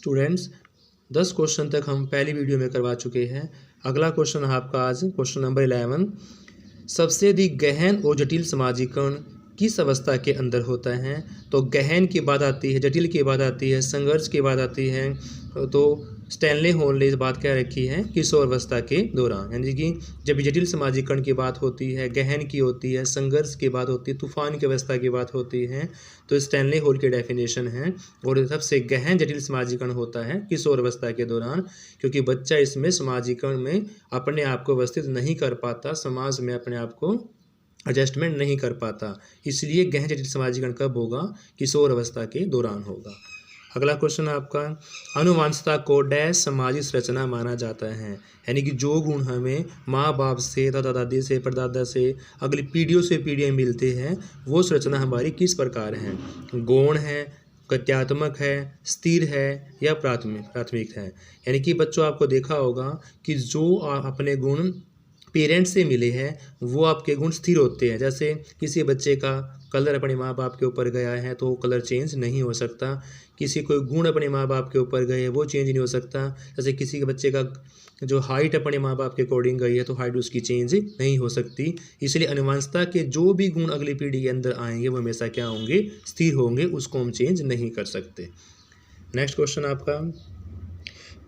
Students 10 question तक हम पहली वीडियो में करवा चुके हैं। अगला क्वेश्चन है आपका आज क्वेश्चन नंबर 11। सबसे अधिक गहन और जटिल समाजीकरण किस अवस्था के अंदर होता है? तो गहन के बाद आती है, जटिल के बाद आती है, संघर्ष के बाद आती है। तो स्टैनले हॉल ने इस बात क्या रखी है, किशोरावस्था के दौरान, यानी कि जब जटिल समाजीकरण की बात होती है, गहन की होती है, संघर्ष की बात होती है, तूफान की अवस्था की बात होती है, तो स्टैनले हॉल की डेफिनेशन है। और सबसे गहन जटिल समाजीकरण होता है किशोरावस्था के दौरान, क्योंकि बच्चा इसमें समाजीकरण में अपने आप को व्यवस्थित नहीं कर पाता, समाज में अपने आप को एडजस्टमेंट नहीं कर पाता। इसलिए गहन जटिल समाजीकरण कब होगा? किशोर अवस्था के दौरान होगा। अगला क्वेश्चन आपका, अनुवांशिकता को डैश सामाजिक संरचना माना जाता है, यानी कि जो गुण हमें माँ बाप से, दादा दादी से, परदादा से, अगली पीढ़ियों से पीढ़ियाँ मिलते हैं, वो संरचना हमारी किस प्रकार है? गौण है, गत्यात्मक है, स्थिर है या प्राथमिक है। यानी कि बच्चों आपको देखा होगा कि जो अपने गुण पेरेंट्स से मिले हैं वो आपके गुण स्थिर होते हैं। जैसे किसी बच्चे का कलर अपने माँ बाप के ऊपर गया है तो वो कलर चेंज नहीं हो सकता, किसी कोई गुण अपने माँ बाप के ऊपर गए वो चेंज नहीं हो सकता। जैसे किसी के बच्चे का जो हाइट अपने माँ बाप के अकॉर्डिंग गई है तो हाइट उसकी चेंज नहीं हो सकती। इसलिए अनुवांशिकता के जो भी गुण अगली पीढ़ी के अंदर आएंगे वो हमेशा क्या होंगे? स्थिर होंगे, उसको हम चेंज नहीं कर सकते। नेक्स्ट क्वेश्चन आपका,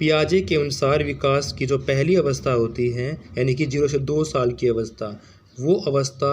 पियाजे के अनुसार विकास की जो पहली अवस्था होती है, यानी कि 0 से 2 साल की अवस्था, वो अवस्था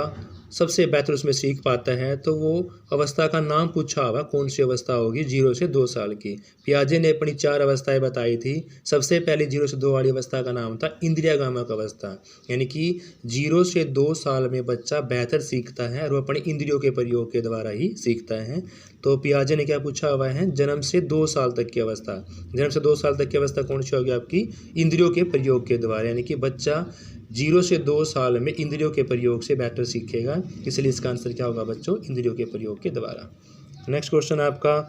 सबसे बेहतर उसमें सीख पाता है। तो वो अवस्था का नाम पूछा हुआ, कौन सी अवस्था होगी 0 से 2 साल की। पियाजे ने अपनी 4 अवस्थाएं बताई थी। सबसे पहले 0 से 2 वाली अवस्था का नाम था इंद्रियागामक अवस्था, यानी कि 0 से 2 साल में बच्चा बेहतर सीखता है और वो अपने इंद्रियों के प्रयोग के द्वारा ही सीखता है। तो पियाजे ने क्या पूछा हुआ है? जन्म से 2 साल तक की अवस्था। जन्म से 2 साल तक की अवस्था कौन सी होगी आपकी? इंद्रियों के प्रयोग के द्वारा, यानी कि बच्चा 0 से 2 साल में इंद्रियों के प्रयोग से बेहतर सीखेगा। इसलिए इसका आंसर क्या होगा बच्चों? इंद्रियों के प्रयोग के द्वारा। नेक्स्ट क्वेश्चन आपका,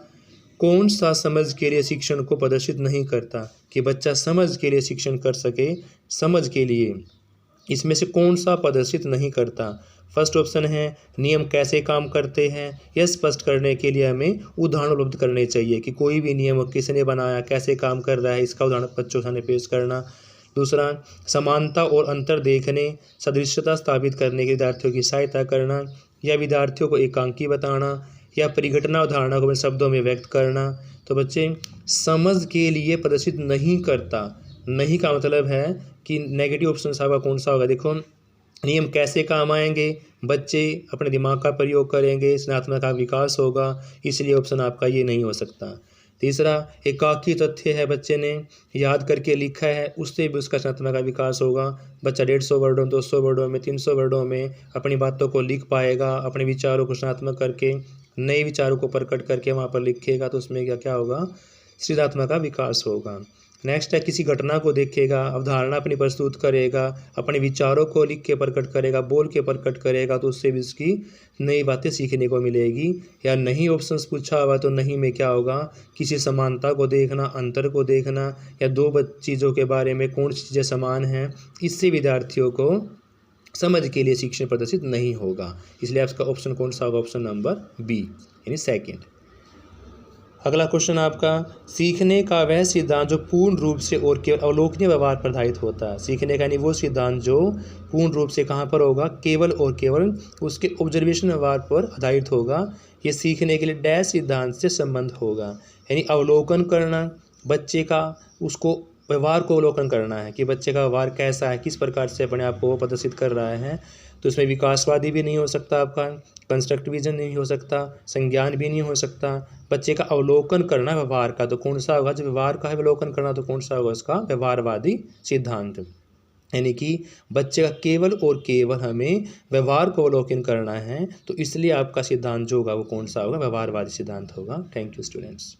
कौन सा समझ के लिए शिक्षण को प्रदर्शित नहीं करता? कि बच्चा समझ के लिए शिक्षण कर सके, समझ के लिए इसमें से कौन सा प्रदर्शित नहीं करता? फर्स्ट ऑप्शन है नियम कैसे काम करते हैं। यह स्पष्ट करने के लिए हमें उदाहरण उपलब्ध करने चाहिए कि कोई भी नियम किसने बनाया, कैसे काम कर रहा है, इसका उदाहरण बच्चों सामने पेश करना। दूसरा, समानता और अंतर देखने, सदृशता स्थापित करने के विद्यार्थियों की सहायता करना, या विद्यार्थियों को एकांकी बताना, या परिघटना अवधारणा को अपने शब्दों में व्यक्त करना। तो बच्चे समझ के लिए प्रदर्शित नहीं करता, नहीं का मतलब है कि नेगेटिव ऑप्शन आपका कौन सा होगा? देखो, नियम कैसे काम आएंगे, बच्चे अपने दिमाग का प्रयोग करेंगे, सृजनात्मक का विकास होगा, इसलिए ऑप्शन आपका ये नहीं हो सकता। तीसरा, एकाकी तथ्य है, बच्चे ने याद करके लिखा है, उससे भी उसका सृजनात्मक का विकास होगा। बच्चा 150 वर्डों, 200 वर्डों में, 300 वर्डों में अपनी बातों को लिख पाएगा, अपने विचारों को सृजनात्मक करके, नए विचारों को प्रकट करके वहाँ पर लिखेगा, तो उसमें क्या होगा? सृजनात्मक का विकास होगा। नेक्स्ट है, किसी घटना को देखेगा, अवधारणा अपनी प्रस्तुत करेगा, अपने विचारों को लिख के प्रकट करेगा, बोल के प्रकट करेगा, तो उससे भी उसकी नई बातें सीखने को मिलेगी। या नहीं ऑप्शंस पूछा हुआ तो नहीं में क्या होगा? किसी समानता को देखना, अंतर को देखना, या 2 चीज़ों के बारे में कौन सी चीज़ें समान हैं, इससे विद्यार्थियों को समझ के लिए शिक्षण प्रदर्शित नहीं होगा। इसलिए आपका ऑप्शन कौन सा होगा? ऑप्शन नंबर बी, यानी सेकेंड। अगला क्वेश्चन आपका, सीखने का वह सिद्धांत जो पूर्ण रूप से और केवल अवलोकनीय व्यवहार पर आधारित होता है। सीखने का यानी वो सिद्धांत जो पूर्ण रूप से कहाँ पर होगा? केवल और केवल उसके ऑब्जर्वेशन व्यवहार पर आधारित होगा। ये सीखने के लिए डैश सिद्धांत से संबंध होगा, यानी अवलोकन करना, बच्चे का उसको व्यवहार को अवलोकन करना है कि बच्चे का व्यवहार कैसा है, किस प्रकार से अपने आप को वो प्रदर्शित कर रहा है। तो इसमें विकासवादी भी नहीं हो सकता, आपका कंस्ट्रक्टिविज्म नहीं हो सकता, संज्ञान भी नहीं हो सकता। बच्चे का अवलोकन करना व्यवहार का, तो कौन सा होगा? जब व्यवहार का अवलोकन करना तो कौन सा होगा? उसका व्यवहारवादी सिद्धांत, यानी कि बच्चे का केवल और केवल हमें व्यवहार को अवलोकन करना है, तो इसलिए आपका सिद्धांत जो होगा वो कौन सा होगा? व्यवहारवादी सिद्धांत होगा। Thank you students.